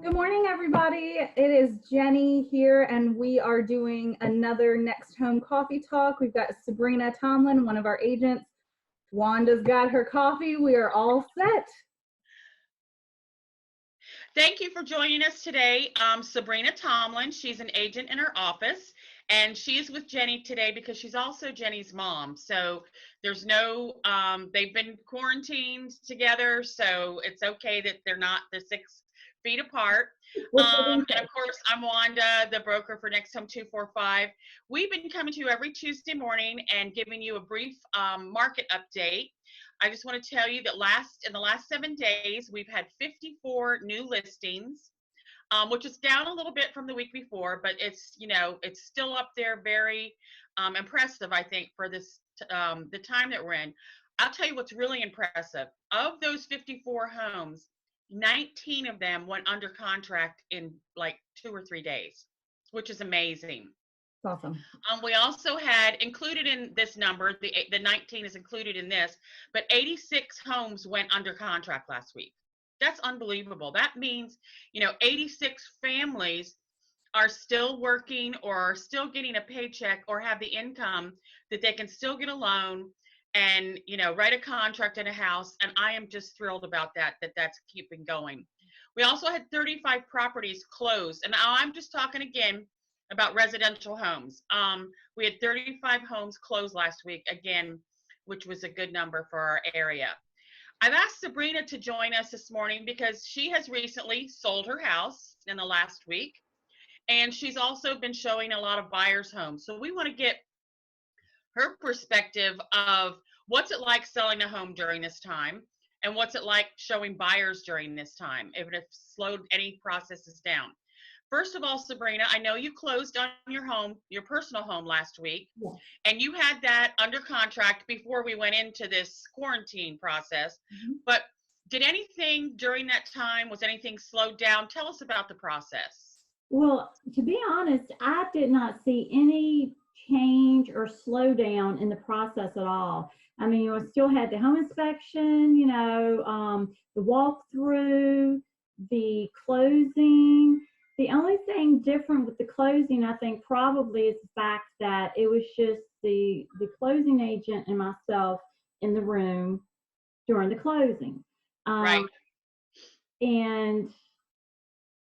Good morning, everybody. It is Jenny here, and we are doing another Next Home Coffee Talk. We've got Sabrina Tomlin, one of our agents. Wanda's got her coffee. We are all set. Thank you for joining us today. Sabrina Tomlin, she's an agent in her office, and she's with Jenny today because she's also Jenny's mom. So there's no, they've been quarantined together, so it's okay that they're 6 feet apart. And of course, I'm Wanda, the broker for Next Home 245. We've been coming to you every Tuesday morning and giving you a brief market update. I just want to tell you that in the last 7 days, we've had 54 new listings, which is down a little bit from the week before, but it's still up there, very impressive, I think, for this the time that we're in. I'll tell you what's really impressive. Of those 54 homes, 19 of them went under contract in like 2 or 3 days, which is amazing. Awesome. We also had included in this number, the 19 is included in this, but 86 homes went under contract last week. That's unbelievable. That means, 86 families are still working or are still getting a paycheck or have the income that they can still get a loan and, write a contract in a house. And I am just thrilled about that's keeping going. We also had 35 properties closed. And now I'm just talking again about residential homes. We had 35 homes closed last week, again, which was a good number for our area. I've asked Sabrina to join us this morning because she has recently sold her house in the last week, and she's also been showing a lot of buyers' homes. So we want to get her perspective of what's it like selling a home during this time, and what's it like showing buyers during this time, if it slowed any processes down. First of all, Sabrina, I know you closed on your personal home last week, and you had that under contract before we went into this quarantine process. But did anything during that time, was anything slowed down? Tell us about the process. Well, to be honest, I did not see any change or slowdown in the process at all. I mean, I still had the home inspection, the walkthrough, the closing. The only thing different with the closing, I think, probably is the fact that it was just the closing agent and myself in the room during the closing. Right. And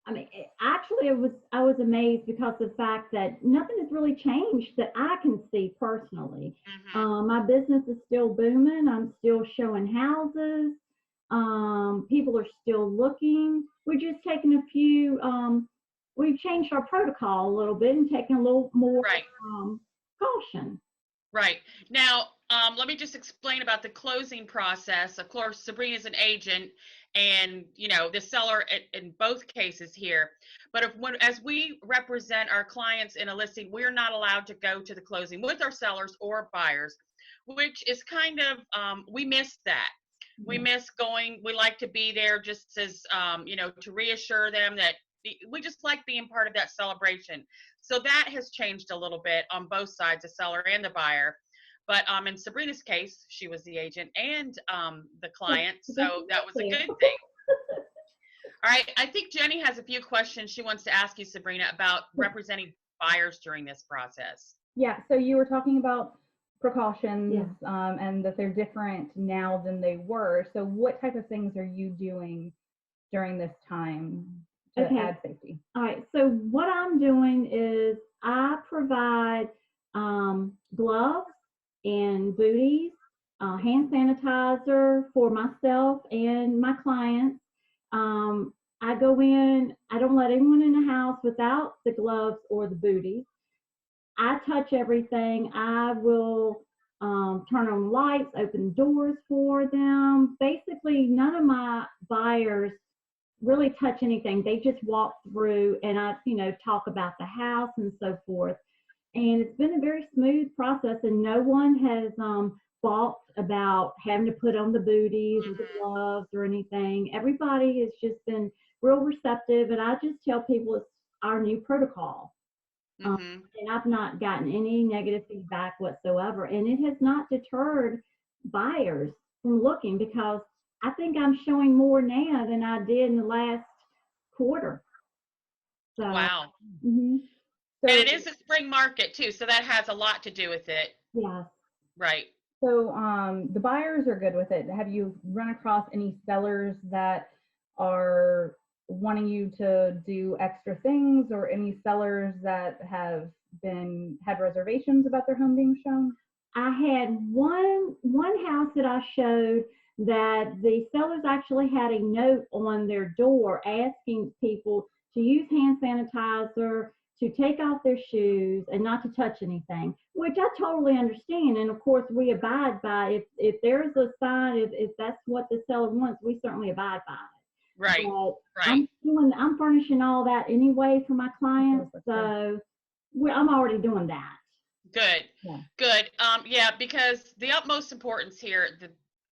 I mean, actually, I was amazed because of the fact that nothing has really changed that I can see personally. My business is still booming. I'm still showing houses. People are still looking. We're just taking a few, we've changed our protocol a little bit and taking a little more caution. Right. Now, let me just explain about the closing process. Of course, Sabrina is an agent and, the seller in both cases here. But as we represent our clients in a listing, we're not allowed to go to the closing with our sellers or buyers, which is kind of, we miss that. We miss going. We like to be there just as, to reassure them that we just like being part of that celebration. So that has changed a little bit on both sides, the seller and the buyer. But in Sabrina's case, she was the agent and the client, so that was a good thing. All right, I think Jenny has a few questions she wants to ask you, Sabrina, about representing buyers during this process. Yeah, so you were talking about precautions and that they're different now than they were. So what type of things are you doing during this time to add safety? All right, so what I'm doing is I provide gloves and booties, hand sanitizer for myself and my clients. I go in, I don't let anyone in the house without the gloves or the booties. I touch everything. I will turn on lights, open doors for them. Basically, none of my buyers really touch anything. They just walk through and I, talk about the house and so forth. And it's been a very smooth process and no one has balked about having to put on the booties or the gloves or anything. Everybody has just been real receptive and I just tell people it's our new protocol. And I've not gotten any negative feedback whatsoever. And it has not deterred buyers from looking because I think I'm showing more now than I did in the last quarter. So, Wow. mhm, So, And it is a spring market too, so that has a lot to do with it. yes. Right. so the buyers are good with it. Have you run across any sellers that are wanting you to do extra things, or any sellers that have had reservations about their home being shown? I had one house that I showed that the sellers actually had a note on their door asking people to use hand sanitizer, to take off their shoes, and not to touch anything, which I totally understand. And of course, we abide by if there's a sign, if that's what the seller wants, we certainly abide by it. Right. But Right. I'm furnishing all that anyway for my clients, Perfect. so I'm already doing that. Good. Yeah. Good. Yeah, because the utmost importance here, the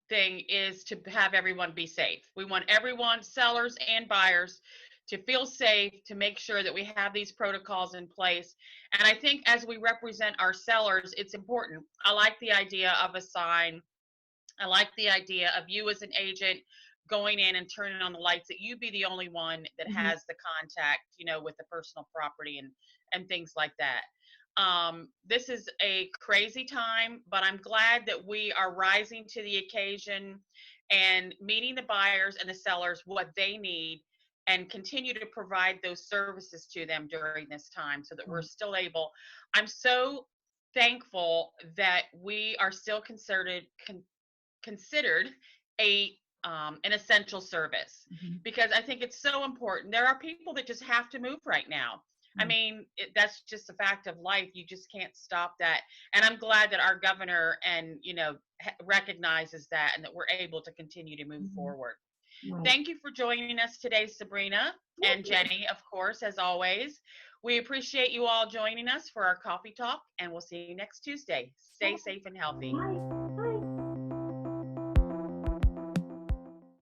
thing is to have everyone be safe. We want everyone, sellers and buyers, to feel safe, to make sure that we have these protocols in place. And I think as we represent our sellers, it's important. I like the idea of a sign. I like the idea of you as an agent going in and turning on the lights, that you be the only one that Mhm. has the contact, with the personal property and things like that. This is a crazy time, but I'm glad that we are rising to the occasion and meeting the buyers and the sellers what they need, and continue to provide those services to them during this time so that we're still able. I'm so thankful that we are still considered an essential service, Mhm. because I think it's so important. There are people that just have to move right now. I Mm. mean, that's just a fact of life. You just can't stop that. And I'm glad that our governor recognizes that, and that we're able to continue to move Mhm. forward. Right. Thank you for joining us today, Sabrina and Jenny, of course, as always. We appreciate you all joining us for our coffee talk, and we'll see you next Tuesday. Stay safe and healthy. Right.